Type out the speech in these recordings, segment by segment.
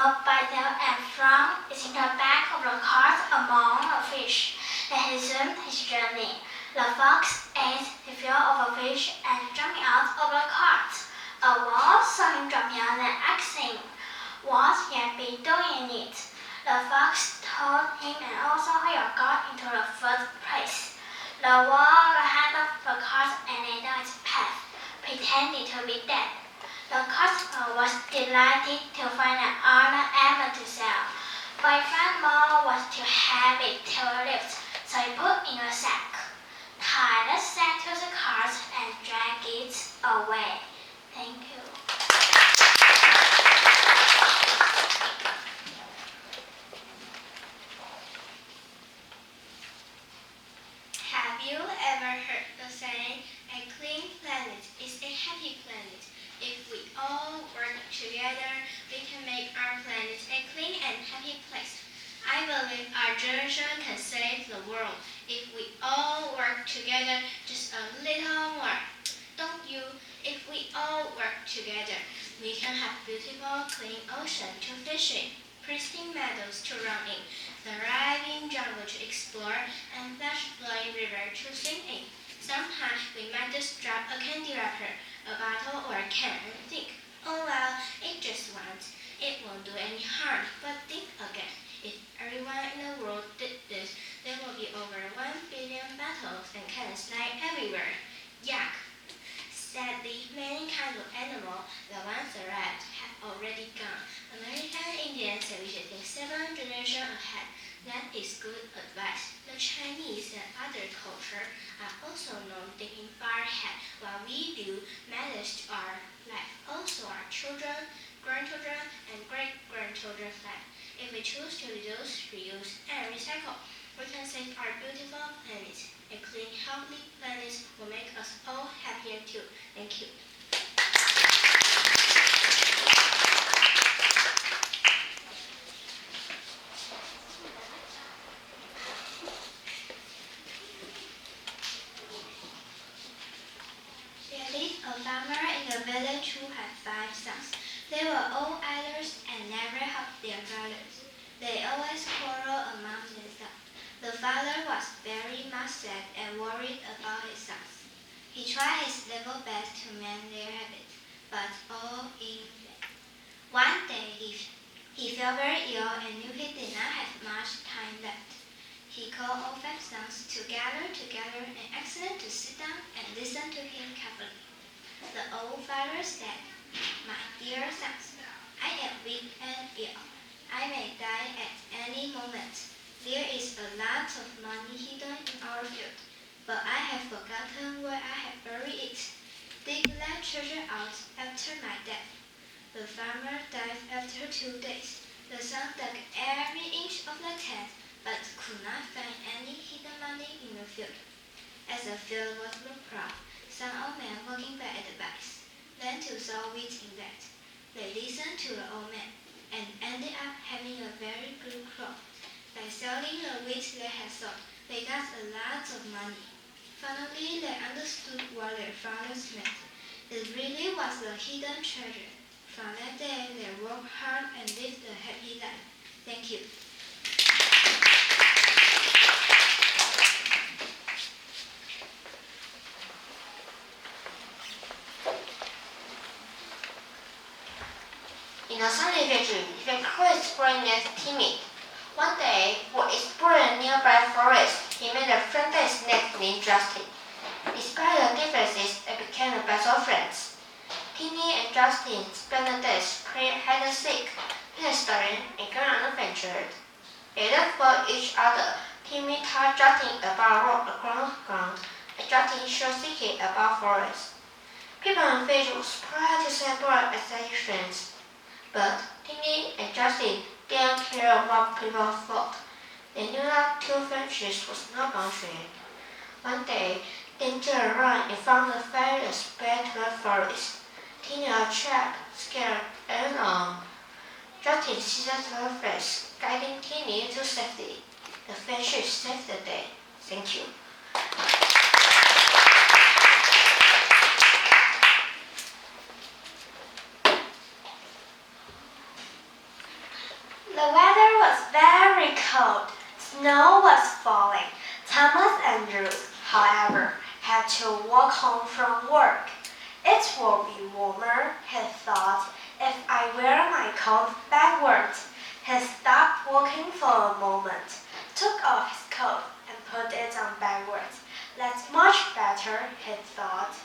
up by tail and flung it into the back of the cart among the fish. Then he resumed his journey. The fox ate the fill of the fish and jumping out of the cart. A wolf saw him jumping out and asked him what he had been doing in it. The fox told him and also how he got into the first place. The wolf ran up the cart and lay down its path, pretending to be dead. The customer was delighted to find an honor ever to sell, but he found more was too heavy to lift, so he put in a sack, tied the sack to the cart, and dragged it away. Thank you. Have you ever heard the saying, a clean planet is a happy planet? If we all work together, we can make our planet a clean and happy place. I believe our generation can save the world if we all work together just a little more. Don't you? If we all work together, we can have beautiful, clean ocean to fish in, pristine meadows to run in, thriving jungle to explore, and flash-flowing river to swim in. Sometimes we might just drop a candy wrapper, a bottle or a can and think, oh well, it just once. It won't do any harm, but think again. If everyone in the world did this, there will be over 1 billion bottles and cans lying everywhere. Yuck! Sadly, many kinds of animals that once arrived have already gone. American Indians say we should think 7 generations ahead. That is good advice. The Chinese and other cultures are also known thinking far ahead. What we do matters to our life, also our children, grandchildren, and great-grandchildren's life. If we choose to reduce, reuse, and recycle, we can save our beautiful planet. A clean, healthy planet will make us all happier too. Thank you. There lived a farmer in a village who had 5 sons. They were all idlers and never helped their fathers. They always quarreled among themselves. The father was very much sad and worried about his sons. He tried his level best to mend their habits, but all in vain. One day he felt very ill and knew he did not have much time left. He called all 5 sons together and asked them to sit down and listen to him carefully. The old father said, "My dear sons, I am weak and ill. I may die at any moment. There is a lot of money hidden in our field, but I have forgotten where I have buried it. Dig that treasure out after my death." The farmer died after 2 days. The son dug every inch of the tent, but could not find any hidden money in the field. As the field was looked rough, some old men walking by advised them to sow wheat in that. They listened to the old man and ended up having a very good crop. By selling the wheat they had sowed, they got a lot of money. Finally, they understood what their fathers meant. It really was a hidden treasure. From that day, they worked hard and lived a happy life. Thank you. In a sunny village, the crazy boy named Timmy. One day, while exploring a nearby forest, he met a friendly snake named Justin. Despite the differences, they became the best of friends. Timmy and Justin spent the days playing hide and seek, telling stories, and going on adventures. They loved for each other. Timmy taught Justin about rock across ground, and Justin showed Sticky about forests. People in the village were proud to celebrate as their friends. But Timmy and Justin didn't care what people thought. They knew that 2 friendships was no boundary. One day, danger ran in front of the fire spread to the forest. Timmy was trapped, scared, and alone. Justin seized her face, guiding Timmy to safety. The friendship saved the day. Thank you. cold. Snow was falling. Thomas Andrews, however, had to walk home from work. It will be warmer, he thought, if I wear my coat backwards. He stopped walking for a moment, took off his coat, and put it on backwards. That's much better, he thought.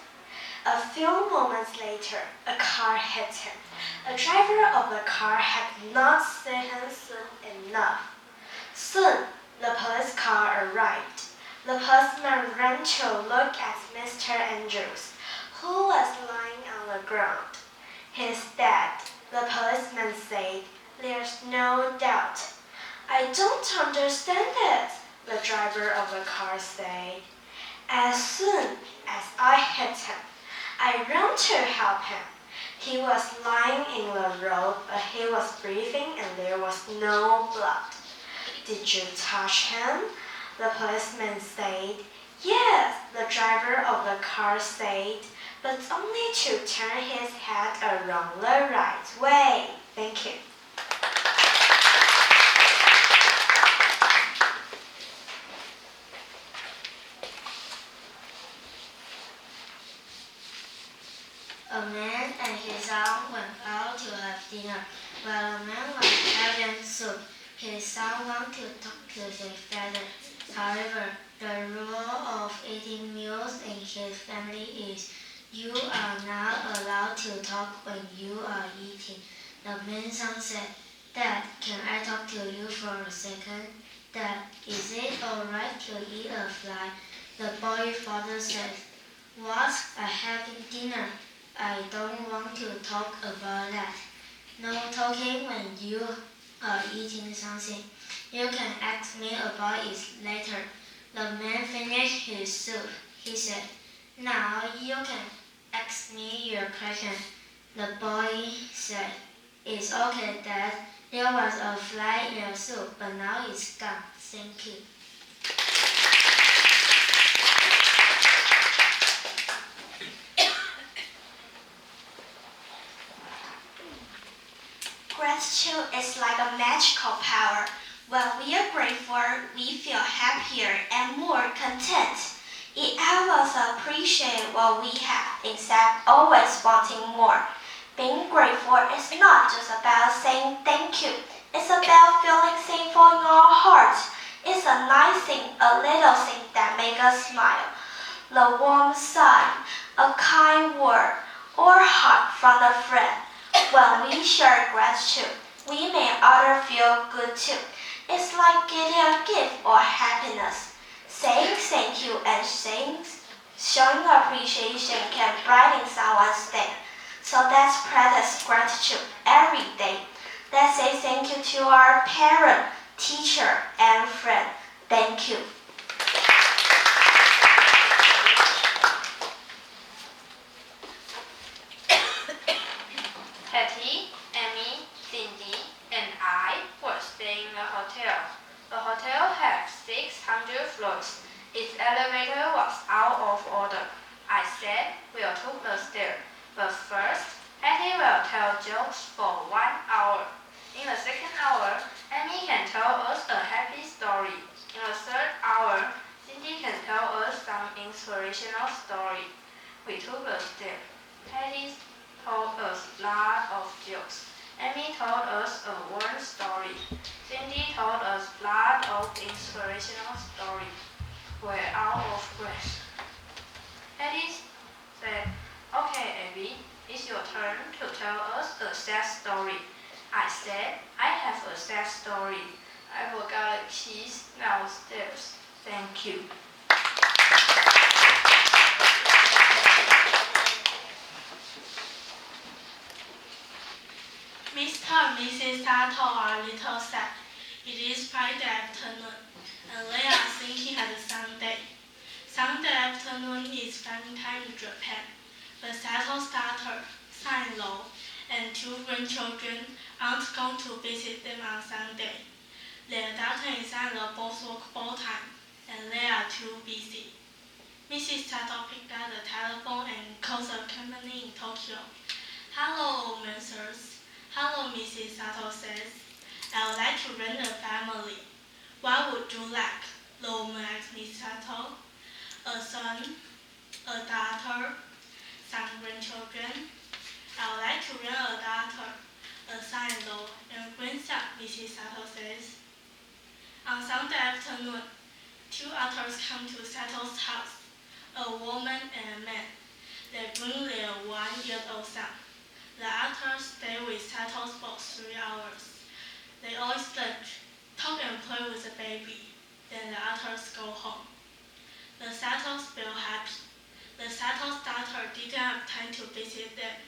A few moments later, a car hit him. The driver of the car had not seen him soon enough. Soon, the police car arrived. The policeman ran to look at Mr. Andrews, who was lying on the ground. He's dead, the policeman said. There's no doubt. I don't understand it, the driver of the car said. As soon as I hit him, I ran to help him. He was lying in the road, but he was breathing and there was no blood. Did you touch him? The policeman said. Yes, the driver of the car said, but only to turn his head around the right way. Thank you. A man and his son went out to have dinner. While the man was having soup, his son wanted to talk to his father. However, the rule of eating meals in his family is you are not allowed to talk when you are eating. The man's son said, Dad, can I talk to you for a second? Dad, is it alright to eat a fly? The boy's father said, What? I'm having dinner. I don't want to talk about that. No talking when you are eating something. You can ask me about it later. The man finished his soup. He said, Now you can ask me your question. The boy said, It's okay, Dad. There was a fly in your soup, but now it's gone. Thank you. Gratitude is like a magical power. When we are grateful, we feel happier and more content. It helps us appreciate what we have instead of always wanting more. Being grateful is not just about saying thank you. It's about feeling thankful in our hearts. It's a nice thing, a little thing that makes us smile. The warm sun, a kind word, or hug from a friend. When we share gratitude, we make others feel good too. It's like getting a gift or happiness. Saying thank you and showing appreciation can brighten someone's day. So let's practice gratitude every day. Let's say thank you to our parent, teacher, and friend. Thank you. Patty, Amy, Cindy, and I were staying in a hotel. The hotel had 600 floors. Its elevator was out of order. I said we'll take the stairs, but first, Patty will tell jokes for 1 hour. In the second hour, Amy can tell us a happy story. In the third hour, Cindy can tell us some inspirational story. We took the stairs. Patty told us lots of jokes. Amy told us a warm story. Cindy told us lots of inspirational stories. We're out of breath. Patty said, Okay, Abby, it's your turn to tell us a sad story. I said, I have a sad story. I forgot the keys downstairs. Thank you. Mr. and Mrs. Sato are a little sad. It is Friday afternoon, and they are thinking at Sunday. Sunday afternoon is family time in Japan. The Sato's daughter, son-in-law, and 2 grandchildren aren't going to visit them on Sunday. Their daughter and son-in-law both work full-time, and they are too busy. Mrs. Sato picked up the telephone and called the company in Tokyo. Hello, Messrs. Hello, Mrs. Sato says. I would like to rent a family. What would you like? The woman asked Miss Sato. A son, a daughter, some grandchildren. I would like to rent a daughter, a son-in-law, and a grandson, Mrs. Sato says. On Sunday afternoon, 2 otters come to Sato's house, a woman and a man. They bring their 1-year-old son. The otters stay with Satos for 3 hours. They always lunch, talk and play with the baby. Then the otters go home. The Satos feel happy. The Satos daughter didn't have time to visit them,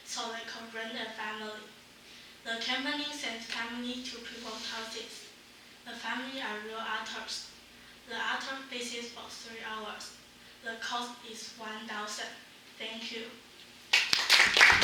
so they could rent a family. The company sends family to people's houses. The family are real otters. The otter visits for 3 hours. The cost is 1,000. Thank you.